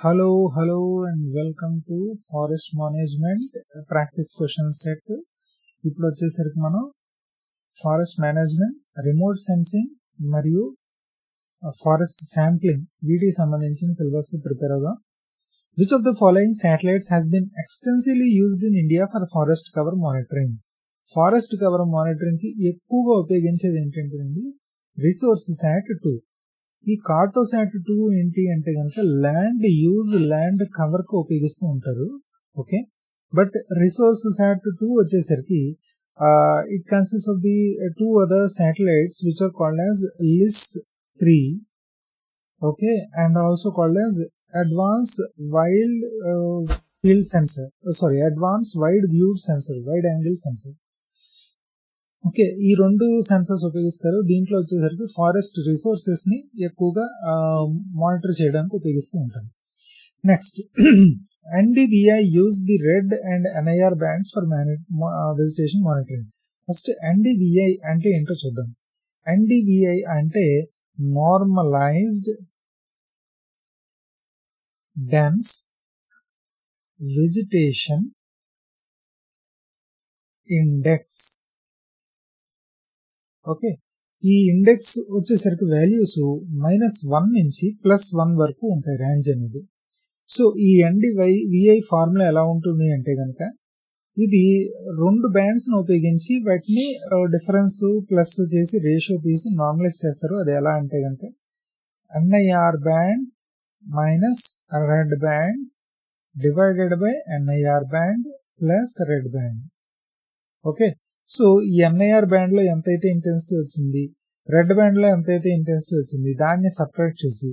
Hello and welcome to Forest Management Practice Question Set. ఇప్పుడు వచ్చేసరికి మనం ఫారెస్ట్ మేనేజ్మెంట్, రిమోట్ సెన్సింగ్ మరియు forest sampling వీటికి సంబంధించిన సిలబస్ ప్రిపేర్ అవుదాం. Which of the following satellites has been extensively used in India for forest cover monitoring? Forest cover monitoring కి ఎక్కువగా ఉపయోగించేది ఏంటంటే రిసోర్స్ శాట్ 2. ఈ కార్టోసాట్ 2 ఏంటి అంటే కనుక ల్యాండ్ కవర్ కు ఉపయోగిస్తూ ఉంటారు. ఓకే, బట్ రిసోర్స్ శాట్ 2 వచ్చేసరికి it consist of the 2 other satellites which are called as LIS-3, okay, and also called as advance wide field sensor, advance wide viewed sensor, wide angle sensor. Okay, ఈ రెండు sensors ఉపయోగిస్తారు. దీంట్లో వచ్చేసరికి forest resources ని ఎక్కువగా monitor చేయడానికి ఉపయోగిస్తూ ఉంటారు. Next, NDVI use the red and NIR bands for vegetation monitoring. First NDVI అంటే ఏంటో చూద్దాం. NDVI అంటే normalised dense vegetation index. Okay, ఈ ఇండెక్స్ వచ్చేసరికి వాల్యూస్ -1 నుంచి +1 వరకు ఉంటాయి రేంజ్ అనేది. సో ఈ NDVI ఫార్ములా ఎలా ఉంటుంది అంటే కనుక ఇది 2 బ్యాండ్స్ ను ఉపయోగించి వాటిని డిఫరెన్స్ ప్లస్ చేసి రేషియో తీసి నార్మలైజ్ చేస్తారు. అది ఎలా అంటే కనుక NIR band minus red band divided by NIR band plus red band. Okay, so ఈ NIR బ్యాండ్ లో ఎంతైతే ఇంటెన్సిటీ వచ్చింది, రెడ్ బ్యాండ్ లో ఎంతైతే ఇంటెన్సిటీ వచ్చింది దాన్ని సబ్ట్రాక్ట్ చేసి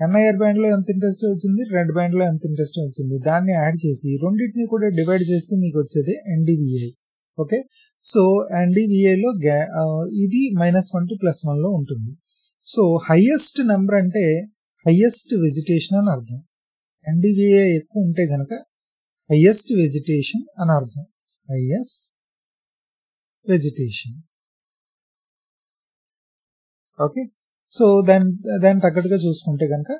NIR బ్యాండ్ లో ఎంత ఇంటెన్సిటీ వచ్చింది, రెడ్ బ్యాండ్ లో ఎంత ఇంటెన్సిటీ వచ్చింది దాన్ని యాడ్ చేసి రెండింటిని కూడా డివైడ్ చేస్తే మీకు వచ్చేది NDVI. ఓకే, సో NDVI లో ఇది -1 to +1 లో ఉంటుంది. సో హైయెస్ట్ నెంబర్ అంటే హైయెస్ట్ వెజిటేషన్ అని అర్థం. NDVI ఎక్కువ ఉంటే గనక హైయెస్ట్ వెజిటేషన్ అని అర్థం. Highest vegetation. ఓకే, సో దాని తగ్గట్టుగా చూసుకుంటే కనుక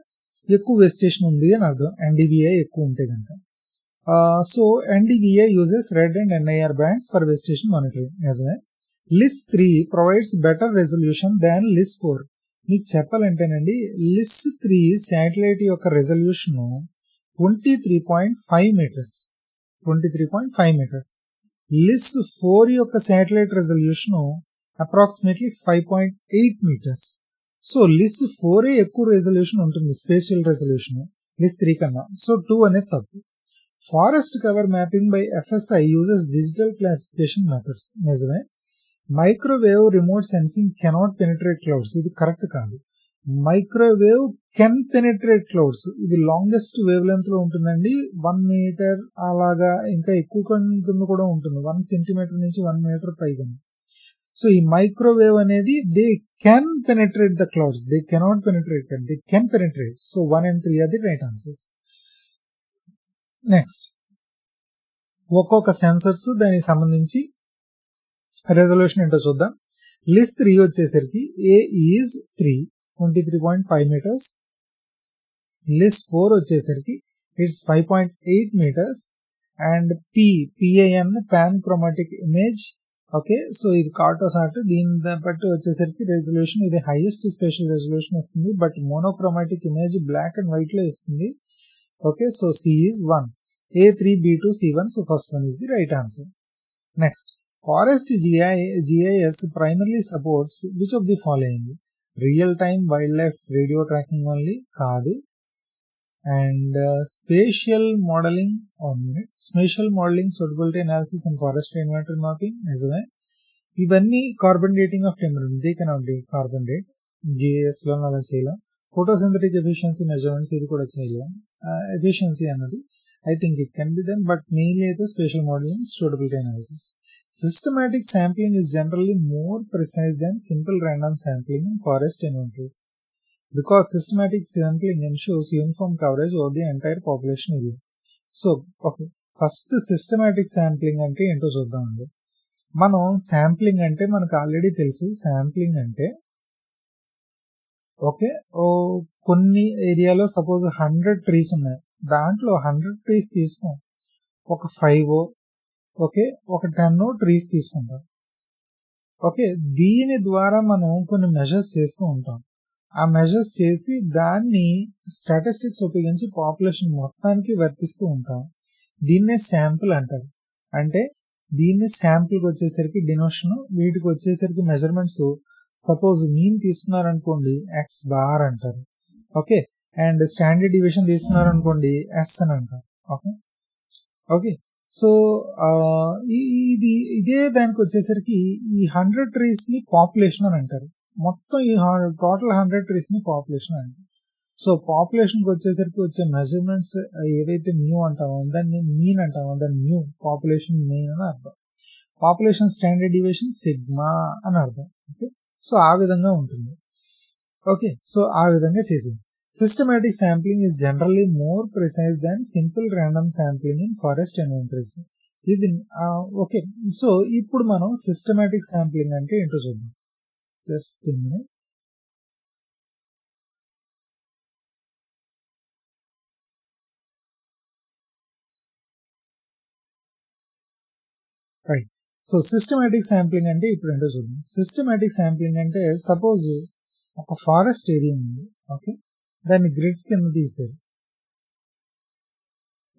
ఎక్కువ వెజిటేషన్ ఉంది అని అర్థం NDVI ఎక్కువ ఉంటే కనుక. So NDVI uses red and NIR bands for vegetation monitoring. నిజమే. LIS-3 provides better resolution than LIS-4. మీకు చెప్పాలంటేనండి LIS-3 శాటిలైట్ యొక్క రెజల్యూషన్ 23.5 మీటర్స్. LIS-4 యొక్క satellite resolution approximately 5.8 metres. So LIS-4 ఎక్కువ రెజల్యూషన్ ఉంటుంది, స్పేషియల్ రెజల్యూషన్ LIS-3 కన్నా. So 2 అనేది తప్పు. Forest cover mapping by FSI uses digital classification methods. నిజమే. Microwave remote sensing cannot penetrate clouds. ఇది correct కాదు. Microwave can penetrate clouds. ఇది longest wavelength లో ఉంటుందండి, 1 మీటర్ అలాగా, ఇంకా ఎక్కువ కింద కూడా ఉంటుంది, 1 సెంటీమీటర్ నుంచి 1 మీటర్ పైగా. సో ఈ మైక్రోవేవ్ అనేది they can penetrate the clouds, they cannot penetrate, they can penetrate. So 1 and 3 are the right answers. Next, ఒక్కొక్క సెన్సర్స్ దానికి సంబంధించి రెజల్యూషన్ ఏంటో చూద్దాం. LIS-3 వచ్చేసరికి A is 3, 23.5 meters. LIS-4 వచ్చేసరికి it's 5.8 meters. And PAN pan chromatic image. Okay, so ఇది కార్టోసాట్. దీని బట్టి వచ్చేసరికి రెజల్యూషన్ ఇది హైయెస్ట్ స్పెషల్ రెజల్యూషన్ వస్తుంది, but monochromatic image black and white లో ఇస్తుంది. Okay, so C is 1, A3, B2, C1. So first one is the right answer. Next, Forest GIS primarily supports which of the following? Real-time wildlife radio tracking only? కాదు. And spatial modeling, spatial modeling, suitability analysis and forest inventory mapping. నిజమే. ఇవన్నీ carbon dating of temper. They cannot date carbon date. GIS లో అలా చేయలేం. Photosynthetic efficiency measurements ఇది కూడా చేయలేం. Efficiency అన్నది I think it can be done, but mainly అయితే spatial modelling, suitability analysis. Systematic sampling is generally more precise than simple random sampling in forest inventories because systematic sampling ensures uniform coverage over the entire population area. So, okay, first systematic sampling అంటే ఏంటో చూద్దామండి. మనం sampling అంటే మనకు already తెలుసు. sampling అంటే okay, కొన్ని ఏరియాలో సపోజ్ 100 ట్రీస్ ఉన్నాయి, దాంట్లో 100 ట్రీస్ తీసుకోం, ఒక 5 ఓకే ఒక 10 ట్రీస్ తీసుకుంటాం. ఓకే, దీని ద్వారా మనం కొన్ని మెజర్స్ చేస్తూ ఉంటాం. ఆ మెజర్స్ చేసి దాన్ని స్టాటిస్టిక్స్ ఉపయోగించి పాపులేషన్ మొత్తానికి వర్తిస్తూ ఉంటాం. దీన్నే శాంపుల్ అంటారు. అంటే దీన్ని శాంపుల్కి వచ్చేసరికి డినోషన్, వీటికి వచ్చేసరికి మెజర్మెంట్స్ సపోజ్ మీన్ తీసుకున్నారనుకోండి ఎక్స్ బార్ అంటారు. ఓకే, అండ్ స్టాండర్డ్ డివియేషన్ తీసుకున్నారనుకోండి ఎస్ అని అంటారు. ఓకే ఓకే సో ఇదే దానికి వచ్చేసరికి ఈ 100 ట్రీస్ ని పాపులేషన్ అని అంటారు. మొత్తం ఈ టోటల్ 100 ట్రీస్ ని పాపులేషన్ అంటారు. సో పాపులేషన్ కి వచ్చేసరికి వచ్చే మెజర్మెంట్స్ ఏదైతే మ్యూ అంటామో దాన్ని మీన్ అంటామో దాన్ని మ్యూ పాపులేషన్ మీన్ అని అర్థం. పాపులేషన్ స్టాండర్డ్ డివియేషన్ సిగ్మా అని అర్థం. ఓకే, సో ఆ విధంగా ఉంటుంది. ఓకే, సో ఆ విధంగా చేసింది. Systematic sampling is generally more precise than simple random sampling in forest inventories. ఇది ఓకే. సో ఇప్పుడు మనం సిస్టమాటిక్ శాంప్లింగ్ అంటే ఏంటో చూద్దాం. Just minute. Right, so systematic sampling అంటే ఇప్పుడు ఏంటో చూద్దాం. సిస్టమాటిక్ శాంప్లింగ్ అంటే సపోజ్ ఒక ఫారెస్ట్ ఏరియా ఉంది. ఓకే, దాన్ని గ్రిడ్స్ కింద తీసారు.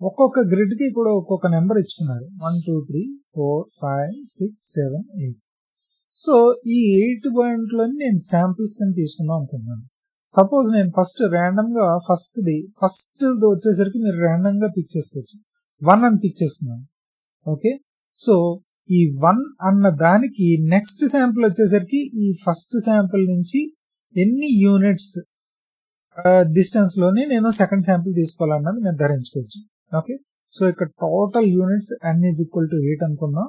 ఒక్కొక్క గ్రిడ్ కి కూడా ఒక్కొక్క నెంబర్ ఇచ్చుకున్నారు. 1 2 3 4 5 6 7 8. సో ఈ 8 పాయింట్లని నేను శాంపిల్స్ కింద తీసుకుందాం అనుకుంటున్నాను. సపోజ్ నేను ఫస్ట్ ర్యాండమ్ గా ఫస్ట్ వచ్చేసరికి మీరు ర్యాండమ్ గా పిక్ చేసుకోవచ్చు. 1 అని పిక్ చేసుకున్నాను. ఓకే, సో ఈ 1 అన్న దానికి నెక్స్ట్ శాంపిల్ వచ్చేసరికి ఈ ఫస్ట్ శాంపిల్ నుంచి ఎన్ని యూనిట్స్ డిస్టెన్స్ లోని నేను సెకండ్ శాంపిల్ తీసుకోవాలన్నది నిర్ధారించుకోవచ్చు. ఓకే, సో ఇక్కడ total units n is equal to 8 అనుకుందాం.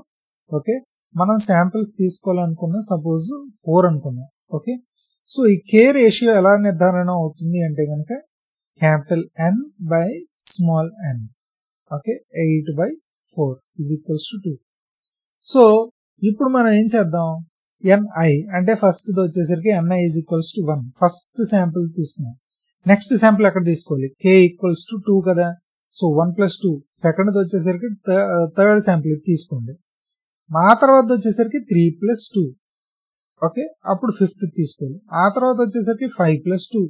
ఓకే, మనం శాంపిల్స్ తీసుకోవాలనుకున్నా సపోజ్ 4 అనుకున్నాం. ఓకే, సో ఈ కే రేషియో ఎలా నిర్ధారణ అవుతుంది అంటే కనుక capital N by small n. Okay, 8/4 is equals to 2. So ఇప్పుడు మనం ఏం చేద్దాం, ni అంటే ఫస్ట్ వచ్చేసరికి ni is equals to 1. First sample తీసుకున్నాం. నెక్స్ట్ శాంపిల్ ఎక్కడ తీసుకోవాలి, k ఈక్వల్స్ టు 2 కదా. సో 1 + 2. సెకండ్ వచ్చేసరికి థర్డ్ శాంపిల్ తీసుకోండి. ఆ తర్వాత వచ్చేసరికి 3 + 2. ఓకే, అప్పుడు ఫిఫ్త్ తీసుకోవాలి. ఆ తర్వాత వచ్చేసరికి 5 + 2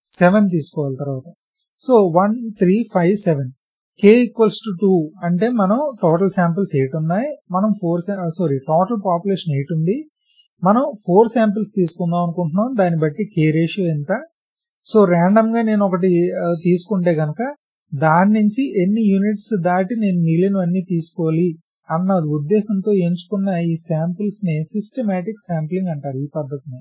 7 తీసుకోవాలి తర్వాత. సో 1 3 5 7. k ఈక్వల్స్ టు 2 అంటే మనం టోటల్ శాంపిల్స్ 8 ఉన్నాయి. మనం టోటల్ పాపులేషన్ 8 ఉంది. మనం 4 శాంపిల్స్ తీసుకుందాం అనుకుంటున్నాం. దాన్ని బట్టి k రేషియో ఎంత. సో ర్యాండమ్ గా నేను ఒకటి తీసుకుంటే గనక దాని నుంచి ఎన్ని యూనిట్స్ దాటి నేను మిగిలినవన్నీ తీసుకోవాలి అన్న ఉద్దేశంతో ఎంచుకున్న ఈ శాంపిల్స్ ని సిస్టమాటిక్ శాంప్లింగ్ అంటారు, ఈ పద్ధతిని.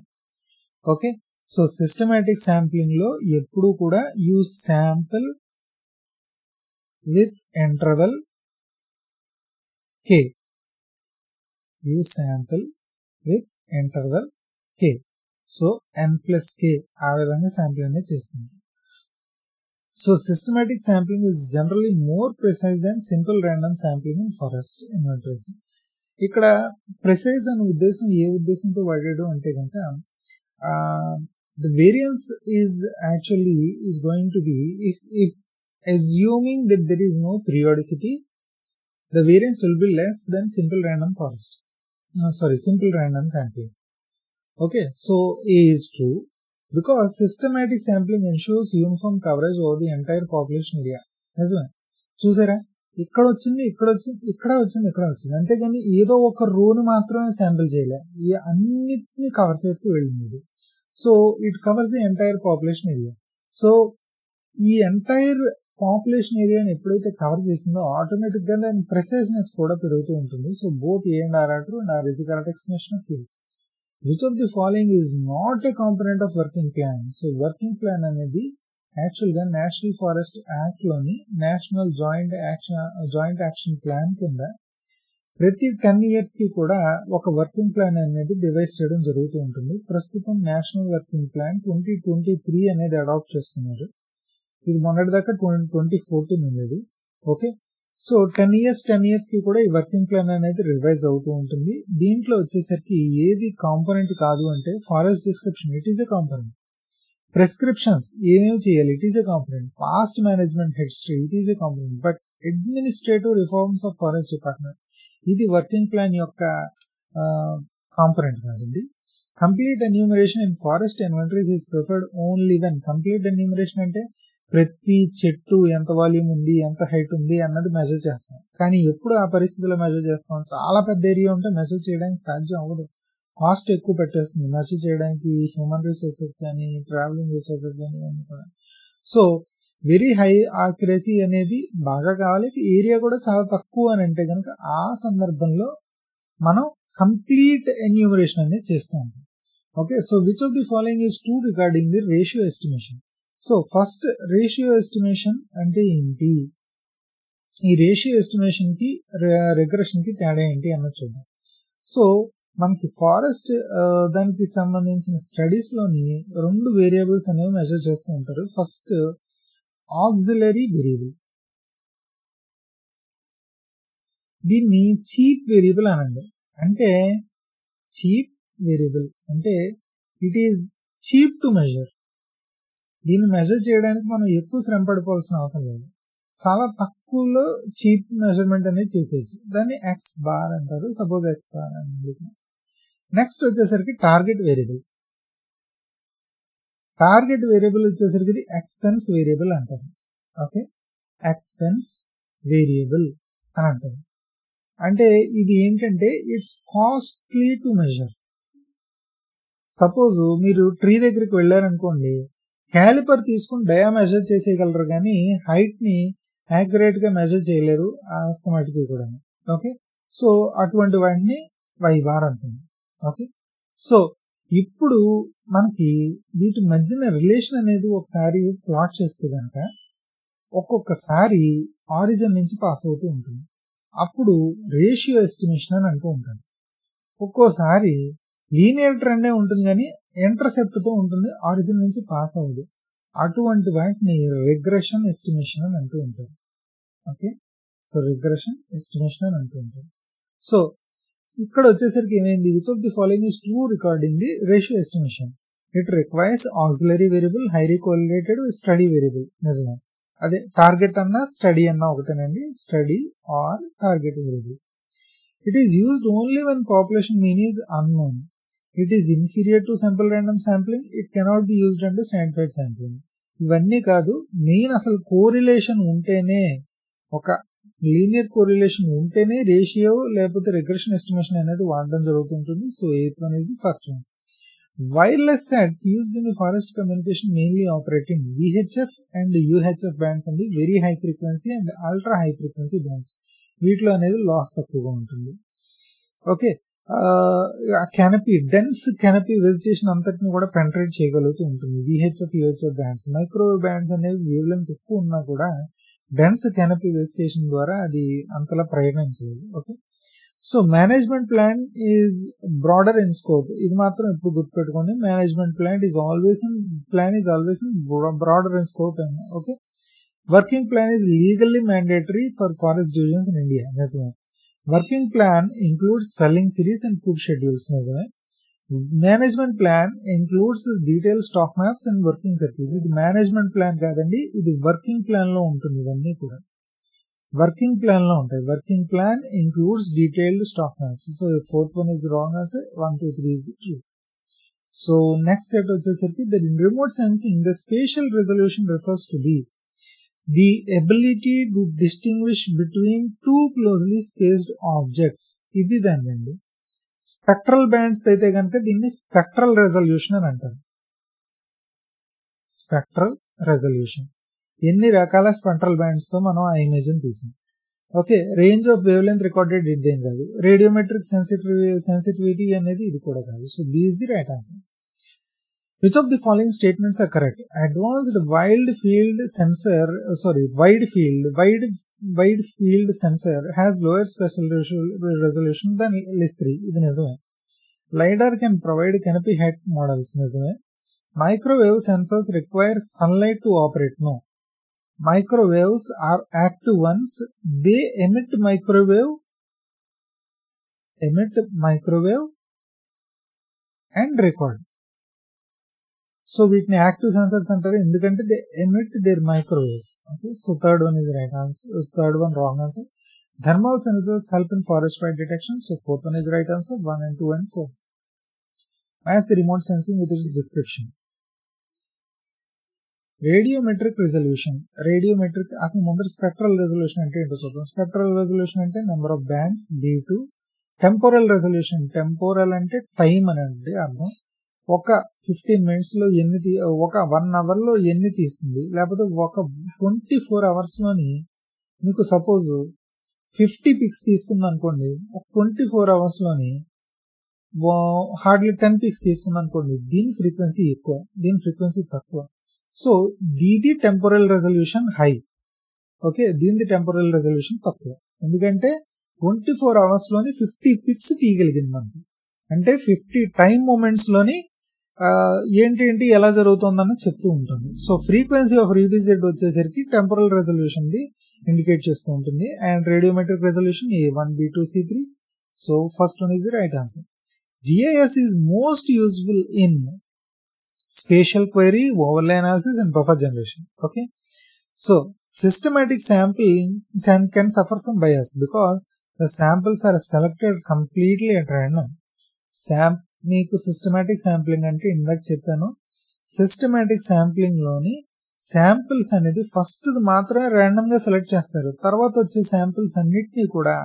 ఓకే, సో సిస్టమాటిక్ శాంప్లింగ్ లో ఎప్పుడు కూడా use sample with interval k. Use sample with interval k. So n+k ఆ విధంగా శాంప్లింగ్ అనేది చేస్తుంది. So systematic sampling is generally more precise than simple random sampling in forest inventories. ఇక్కడ precise అనే ఉద్దేశం ఏ ఉద్దేశంతో వాడాడు అంటే కనుక the variance is actually is going to be if assuming that there is no periodicity, the variance will be less than simple random sampling. Okay, so A is true because systematic sampling ensures uniform coverage over the entire population area. నిజమే, చూసారా, ఇక్కడ వచ్చింది ఇక్కడ వచ్చింది అంతేగాని ఏదో ఒక రోని మాత్రమే శాంపిల్ చేయలే, ఈ అన్నిటిని కవర్ చేస్తూ వెళ్ళింది. So it covers the entire population area. So ఈ ఎంటైర్ పాపులేషన్ ఏరియాని ఎప్పుడైతే కవర్ చేసిందో ఆటోమేటిక్ గా దాని ప్రెసైజ్నెస్ కూడా పెరుగుతూ ఉంటుంది. So both A and R are true and R is the correct explanation of A. Which of the following is not a component of working plan? So working plan అనేది actual గా national forest act లోని national joint action plan కింద ప్రతి 10 years కి కూడా ఒక working plan అనేది device చేయడం జరుగుతూ ఉంటుంది. ప్రస్తుతం నేషనల్ వర్కింగ్ ప్లాన్ 2023 అనేది అడాప్ట్ చేసుకున్నారు. ఇది మొన్నటిదాకా 2014 ఉండేది. ఓకే, సో 10 years కి కూడా ఈ వర్కింగ్ ప్లాన్ అనేది రివైజ్ అవుతూ ఉంటుంది. దీంట్లో వచ్చేసరికి ఏది కాంపోనెంట్ కాదు అంటే forest description, it is a component. Prescriptions ఏమేమి చేయాలి, it is a component. Past management history, it is a component. But administrative reforms of forest department, ఇది వర్కింగ్ ప్లాన్ యొక్క కాంపోనెంట్ కాదండి. Complete enumeration in forest inventories is preferred only when. Complete enumeration అంటే ప్రతి చెట్టు ఎంత volume ఉంది, ఎంత height ఉంది అన్నది మెజర్ చేస్తాం. కానీ ఎప్పుడు ఆ పరిస్థితిలో మెజర్ చేస్తాం? చాలా పెద్ద ఏరియా ఉంటే మెజర్ చేయడానికి సాధ్యం అవ్వదు, కాస్ట్ ఎక్కువ పెట్టేస్తుంది మెజర్ చేయడానికి. హ్యూమన్ రిసోర్సెస్ కానీ, ట్రావెలింగ్ రిసోర్సెస్ కానీ ఇవన్నీ కూడా. సో వెరీ హై ఆక్యురసీ అనేది బాగా కావాలి, ఏరియా కూడా చాలా తక్కువ అని అంటే కనుక ఆ సందర్భంలో మనం కంప్లీట్ ఎన్యూమరేషన్ అనేది చేస్తూ ఉంటాం. Okay, so which of the following is true regarding the ratio estimation. So first ratio estimation అంటే ఏంటి, ఈ రేషియో ఎస్టిమేషన్ కి రిగ్రెషన్ కి తేడా ఏంటి అన్నది చూద్దాం. సో మనకి ఫారెస్ట్ దానికి సంబంధించిన స్టడీస్ లోని 2 వేరియబుల్స్ అనేవి మెజర్ చేస్తూ ఉంటారు. ఫస్ట్ ఆక్సిలరీ వేరియబుల్, దీన్ని చీప్ వేరియబుల్ అనండి. అంటే చీప్ వేరియబుల్ అంటే it is cheap to measure. దీన్ని మెజర్ చేయడానికి మనం ఎక్కువ శ్రమ పడిపోవాల్సిన అవసరం లేదు, చాలా తక్కువలో చీప్ మెజర్మెంట్ అనేది చేసేయచ్చు. దాన్ని ఎక్స్ బార్ అంటారు. సపోజ్ ఎక్స్ బార్ అని. నెక్స్ట్ వచ్చేసరికి టార్గెట్ వేరియబుల్. టార్గెట్ వేరియబుల్ వచ్చేసరికి ఇది ఎక్స్పెన్స్ వేరియబుల్ అంటారు. ఓకే, ఎక్స్పెన్స్ వేరియబుల్ అని అంటారు. అంటే ఇది ఏంటంటే it's costly to measure. Suppose మీరు ట్రీ దగ్గరికి వెళ్ళారనుకోండి, క్యాలిపర్ తీసుకుని డయా మెజర్ చేసేయగలరు కానీ హైట్ ని యాక్యురేట్ గా మెజర్ చేయలేరు ఆస్తమాటిక్ కూడా. ఓకే, సో అటువంటి వాటిని వై బార్ అంటుంది. ఓకే, సో ఇప్పుడు మనకి వీటి మధ్యన రిలేషన్ అనేది ఒకసారి ప్లాట్ చేస్తే కనుక ఒక్కొక్కసారి ఆరిజిన్ నుంచి పాస్ అవుతూ ఉంటుంది, అప్పుడు రేషియో ఎస్టిమేషన్ అని అంటూ ఉంటాను. ఒక్కోసారి లీనియర్ ట్రెండే ఉంటుంది కానీ ఇంటర్సెప్ట్ తో ఉంటుంది, ఆరిజిన్ నుంచి పాస్ అవ్వదు. అటువంటి వాటిని రిగ్రెషన్ ఎస్టిమేషన్ అని అంటూ ఉంటారు. ఓకే, సో రిగ్రెషన్ ఎస్టిమేషన్ అని అంటూ ఉంటారు. సో ఇక్కడ వచ్చేసరికి ఏమైంది, which of the following is true regarding the ratio estimation. It requires auxiliary variable highly correlated study variable. నిజమే, అదే టార్గెట్ అన్నా స్టడీ అన్నా ఒకటేనండి, study or target variable. It is used only when population mean is unknown. It is inferior to simple random sampling. It cannot be used అంటూ standard sampling. ఇవన్నీ కాదు, main అసలు correlation ఉంటేనే, ఒక లీనియర్ కోరిలేషన్ ఉంటేనే ratio లేకపోతే regression estimation అనేది వాడడం జరుగుతుంటుంది. So 8th one is the first one. Wireless sets used in the forest communication mainly operate in VHF and UHF bands and very high frequency and ultra high frequency bands. వీటిలో అనేది loss తక్కువగా ఉంటుంది. Okay, canopy, dense canopy vegetation అంతటిని కూడా penetrate చేయగలుగుతూ ఉంటుంది VHF UHF bands. Microwave bands అనేవి wavelength ఎక్కువ ఉన్నా కూడా డెన్స్ కెనపీ వెజిటేషన్ ద్వారా అది అంతలా ప్రయాణించలేదు. Okay, so management plan is broader in scope. ఇది మాత్రం ఇప్పుడు గుర్తుపెట్టుకోండి, management plan is always in broader in scope. Okay, working plan is legally mandatory for forest divisions in India. నిజమే, working plan includes felling series and food schedules. నిజమే, management plan includes detail stock maps and working circles. ఇది management plan కాదండి, ఇది working plan లో ఉంటుంది. ఇవన్నీ కూడా working plan లో ఉంటాయి. Working plan includes detailed stock maps. So 4th one is wrong as 1, 2, 3 is true. So next set వచ్చేసరికి the remote sensing the spatial resolution refers to the ability to distinguish between 2 closely spaced objects. ఇది దాన్ని spectral bands అయితే కనుక దీన్ని spectral resolution అని అంటారు. Spectral resolution, ఎన్ని రకాల స్పెక్ట్రల్ బ్యాండ్స్ తో మనం ఆ ఇమేజ్ ని తీసాం. Okay, range of wavelength recorded ఇదేం కాదు. రేడియోమెట్రిక్ సెన్సిటివిటీ అనేది ఇది కూడా కాదు. So B is the right answer. Which of the following statements are correct? Advanced wide field sensor has lower spatial resolution than LIS3. ఇది నిజమే. LiDAR can provide canopy height models. నిజమే. Microwave sensors require sunlight to operate. No. Microwaves are active ones. They emit microwave and record. So వీటిని active sensors అంటారు ఎందుకంటే they emit their microwaves. Okay, so third one is right answer, third one wrong answer. Thermal sensors help in forest fire detection, so fourth one is right answer. 1 and 2 and 4. As the remote sensing with its description. Radiometric resolution. Radiometric అసలు ముందర spectral resolution అంటే ఏంటో చూద్దాం. Spectral resolution అంటే number of wands B2. Temporal resolution, temporal అంటే time అని అంటే అర్థం. ఒక 15 minutes లో ఎన్ని ఒక 1 hour లో ఎన్ని తీస్తుంది, లేకపోతే ఒక 24 hours లోని మీకు సపోజ్ 50 పిక్స్ తీసుకుంది అనుకోండి, ఒక 24 hours లోని హార్డ్లీ 10 పిక్స్ తీసుకుంది అనుకోండి, దీని ఫ్రీక్వెన్సీ ఎక్కువ, దీని ఫ్రీక్వెన్సీ తక్కువ. సో దీది టెంపోరల్ రెజల్యూషన్ హై, ఓకే, దీనిది టెంపోరల్ రెజల్యూషన్ తక్కువ. ఎందుకంటే 24 hours లోని 50 పిక్స్ తీయగలిగింది మనకి, అంటే 50 టైం మూమెంట్స్ లోని ఏంటి ఎలా జరుగుతుందని చెప్తూ ఉంటుంది. సో ఫ్రీక్వెన్సీ ఆఫ్ రీవిజిట్ వచ్చేసరికి టెంపోరల్ రెజల్యూషన్ ది ఇండికేట్ చేస్తూ ఉంటుంది. And radiometric resolution A1 B2 C3. So first one is the right answer. GIS is most useful in spatial query, overlay analysis and buffer generation. Okay, so systematic sampling can suffer from bias because the samples are selected completely at random. మీకు systematic sampling అంటే ఇందాక చెప్పాను, systematic sampling లోని samples అనేది first మాత్రమే random గా select చేస్తారు, తర్వాత వచ్చే శాంపిల్స్ అన్నిటినీ కూడా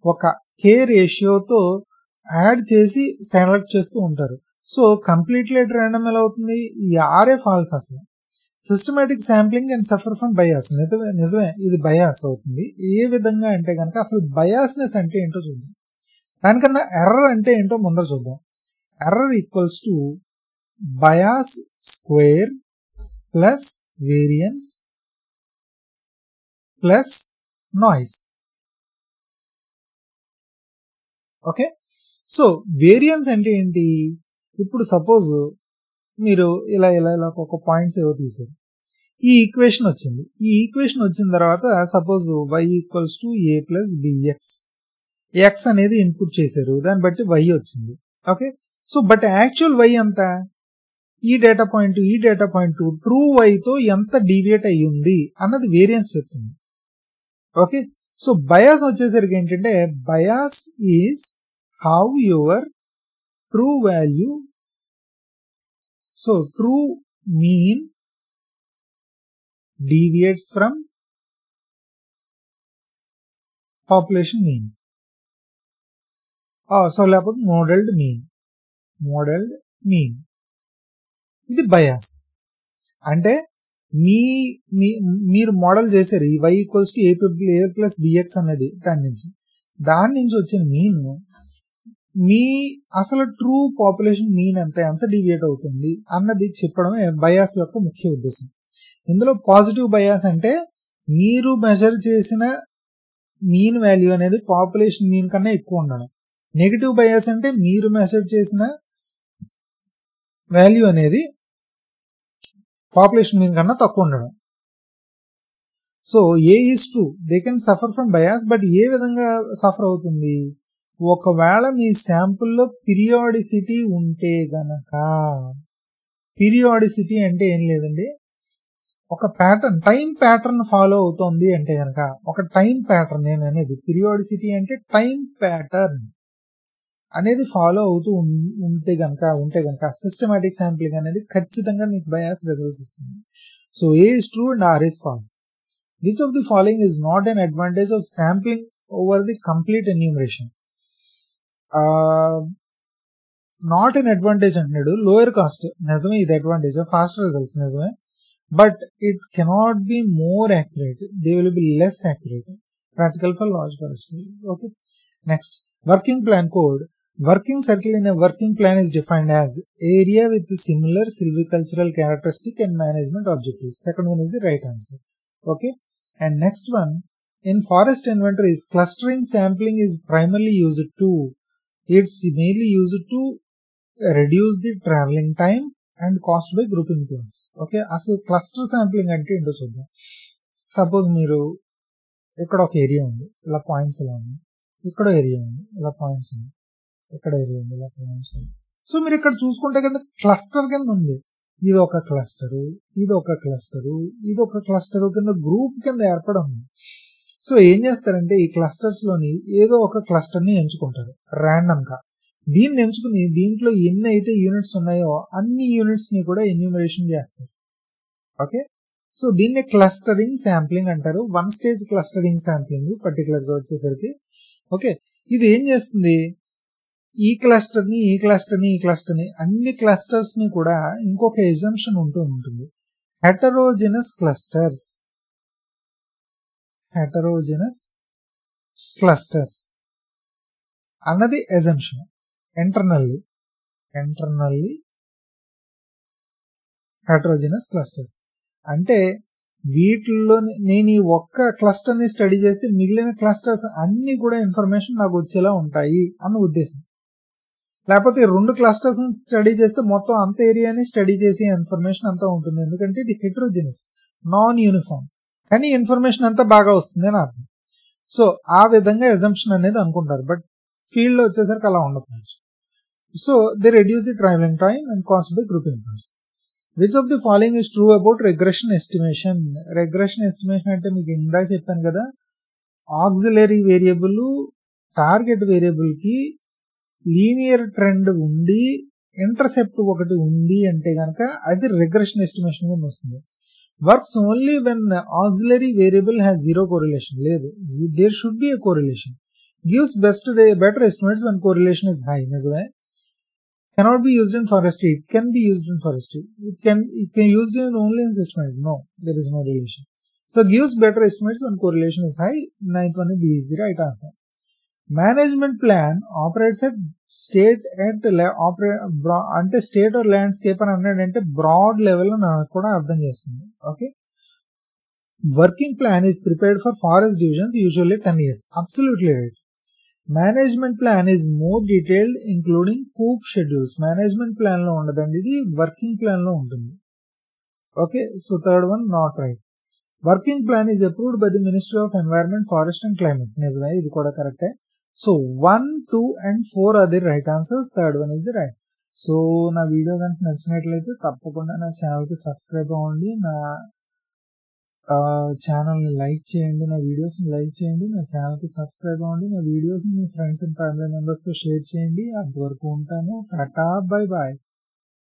ఒక K రేషియోతో యాడ్ చేసి సెలెక్ట్ చేస్తూ ఉంటారు. సో కంప్లీట్లీ అట్ ర్యాండమ్ ఎలా అవుతుంది, ఈ ఆరే ఫాల్స్ అసలు. Systematic sampling and suffer from bias, నిజమే ఇది బయాస్ అవుతుంది. ఏ విధంగా అంటే కనుక అసలు బయాస్నెస్ అంటే ఏంటో చూద్దాం, దానికన్నా ఎర్రర్ అంటే ఏంటో ముందర చూద్దాం. Error equals to bias square plus variance plus noise. Okay, so variance అంటే ఏంటి, ఇప్పుడు సపోజ్ మీరు ఇలా ఒక పాయింట్స్ ఏవో తీసారు, ఈ ఈక్వేషన్ వచ్చింది. ఈ ఈక్వేషన్ వచ్చిన తర్వాత suppose y equals to a plus bx, x అనేది ఇన్పుట్ చేశారు, దాన్ని బట్టి y వచ్చింది. Okay, so but actual y ఎంత, ఈ డేటా పాయింట్ ట్రూ y తో ఎంత డీవియేట్ అయ్యి ఉంది అన్నది వేరియన్స్ చెప్తుంది. ఓకే, సో బయాస్ వచ్చేసరికి ఏంటంటే bias is how your true value, so true mean deviates from population mean, so లేకపోతే మోడల్డ్ మీన్. ఇది బయాస్ అంటే మీరు మోడల్ చేశారు ఈ y equals to a plus bx అనేది, దాని నుంచి వచ్చిన మీన్ మీ అసలు ట్రూ పాపులేషన్ మీన్ ఎంత డివియేట్ అవుతుంది అన్నది చెప్పడమే బయాస్ యొక్క ముఖ్య ఉద్దేశం. ఇందులో పాజిటివ్ బయాస్ అంటే మీరు మెజర్ చేసిన మీన్ వాల్యూ అనేది పాపులేషన్ మీన్ కన్నా ఎక్కువ ఉండడం. నెగిటివ్ బయాస్ అంటే మీరు మెజర్ చేసిన వాల్యూ అనేది పాపులేషన్ మీన్ కన్నా తక్కువ ఉండడం. So A is true, they can suffer from bias, but ఏ విధంగా సఫర్ అవుతుంది, ఒకవేళ మీ శాంపుల్లో పీరియాడిసిటీ ఉంటే గనక. పీరియాడిసిటీ అంటే ఏం లేదండి, ఒక ప్యాటర్న్, టైం ప్యాటర్న్ ఫాలో అవుతోంది అంటే గనక, ఒక టైం ప్యాటర్న్ నేను అనేది పీరియాడిసిటీ అంటే టైం ప్యాటర్న్ అనేది ఫాలో అవుతూ ఉంటే గనక సిస్టమాటిక్ శాంప్లింగ్ అనేది ఖచ్చితంగా మీకు బయాస్ రిజల్ట్స్ ఇస్తుంది. So A is true and R is false. Which of the following is not an advantage of sampling over the complete enumeration. Not an advantage అంటున్నాడు, lower cost నిజమే, ఇది advantage, fast results నిజమే, but it cannot be more accurate, they will be less accurate, practical for large forest. Okay, next working plan code. Working circle in a working plan is defined as area with similar silvicultural characteristic and management objectives. Second one is the right answer. Okay, and next one in forest inventories, clustering sampling is primarily used to, it's mainly used to reduce the traveling time and cost by grouping plans. Okay, అసలు cluster sampling అంటే ఏంటో చూద్దాం. Suppose మీరు ఇక్కడ ఒక area ఉంది, ఇలా points ఇలా ఉన్నాయి, ఇక్కడ ఏరియా ఉంది, ఇలా పాయింట్స్ ఉంది, ఇక్కడ ఏరియా ఉంది, ఇలా పాయింట్స్ ఉంది. సో మీరు ఇక్కడ చూసుకుంటే కనుక క్లస్టర్ కింద ఉంది, ఇది ఒక క్లస్టరు, ఇది ఒక క్లస్టరు, ఇది ఒక క్లస్టరు కింద గ్రూప్ కింద ఏర్పడి ఉంది. సో ఏం చేస్తారంటే ఈ క్లస్టర్స్ లోని ఏదో ఒక క్లస్టర్ ని ఎంచుకుంటారు ర్యాండమ్ గా. దీన్ని ఎంచుకుని దీంట్లో ఎన్ని అయితే యూనిట్స్ ఉన్నాయో అన్ని యూనిట్స్ ని కూడా ఎన్యూమరేషన్ చేస్తారు. ఓకే, సో దీన్ని క్లస్టరింగ్ శాంప్లింగ్ అంటారు. 1 స్టేజ్ క్లస్టరింగ్ శాంప్లింగ్ పర్టికులర్ గా వచ్చేసరికి. ఓకే, ఇది ఏం చేస్తుంది, ఈ క్లస్టర్ ని ఈ క్లస్టర్ ని ఈ క్లస్టర్ ని అన్ని క్లస్టర్స్ ని కూడా ఇంకొక ఎజంప్షన్ ఉంటూ ఉంటుంది. హెటరోజెనస్ క్లస్టర్స్, హెటరోజెనస్ క్లస్టర్స్ అన్నది ఎజంప్షన్. ఇంటర్నల్లీ హెటరోజెనస్ క్లస్టర్స్ అంటే వీటిల్లో నేను ఈ ఒక్క క్లస్టర్ ని స్టడీ చేస్తే మిగిలిన క్లస్టర్స్ అన్ని కూడా ఇన్ఫర్మేషన్ నాకు వచ్చేలా ఉంటాయి అన్న ఉద్దేశం. లేకపోతే 2 క్లస్టర్స్ స్టడీ చేస్తే మొత్తం అంత ఏరియాని స్టడీ చేసే ఇన్ఫర్మేషన్ అంతా ఉంటుంది. ఎందుకంటే ఇది హెటరోజెనస్, నాన్ యూనిఫామ్, కానీ ఇన్ఫర్మేషన్ అంతా బాగా వస్తుంది అని అర్థం. సో ఆ విధంగా ఎజంప్షన్ అనేది అనుకుంటారు. బట్ ఫీల్డ్ లో వచ్చేసరికి అలా ఉండకపోవచ్చు. So they reduce the travelling time and cost by grouping cost. Which of the following is true about regression estimation. Regression estimation అంటే మీకు ఇందాక చెప్పాను కదా, ఆక్సిలరీ వేరియబుల్ టార్గెట్ వేరియబుల్ కి లీనియర్ ట్రెండ్ ఉండి ఇంటర్సెప్ట్ ఒకటి ఉంది అంటే గనక అది రెగ్రెషన్ ఎస్టిమేషన్ కింద వస్తుంది. Works only when auxiliary variable has zero correlation. లేదు, there should be a correlation. Gives better estimates when correlation is high. నిజమే. Cannot be used in forestry. It can be used in forestry. It can used in only in estimate. No, there is no relation. So gives better estimates when correlation is high. 9th one B is the right answer. Management plan operates at state అంటే state or landscape అని అన్నాడంటే broad level అని కూడా అర్థం చేసుకుంది. Okay, working plan is prepared for forest divisions usually 10 years. Absolutely right. Management plan is more detailed including coupe schedules. Management plan లో ఉండదండి, ఇది వర్కింగ్ ప్లాన్ లో ఉంటుంది. Okay, so third one not right. Working plan is approved by the ministry of environment, forest and climate. నిజమే, ఇది కూడా కరెక్టే. So 1, 2 and 4 are the right answers. Third one is the right. So నా video కనుక నచ్చినట్లయితే తప్పకుండా నా channel కి సబ్స్క్రైబ్ అవ్వండి, నా ఛానల్ ని లైక్ చేయండి, నా వీడియోస్ ని లైక్ చేయండి, నా ఛానల్ కి సబ్స్క్రైబ్ అవ్వండి, నా వీడియోస్ ని మీ ఫ్రెండ్స్ అండ్ ఫ్యామిలీ మెంబర్స్ తో షేర్ చేయండి. అంతవరకు ఉంటాను. Tata, bye bye.